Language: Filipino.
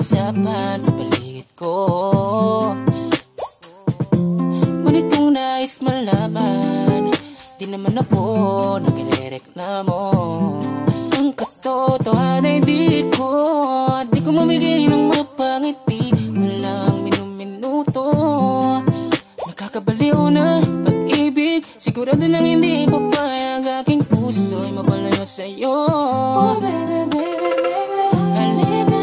usapan sa paligid ko. Ngunit kung nais malaman, di naman ako nagre-reklamo. Ang katotohanan ay di ko mamigay ng mapangiti na lang minuminuto. Nakakabaliw na pag-ibig, sigurado nang hindi papayag aking puso'y mapalayo sa'yo. Oh baby, baby, baby, halika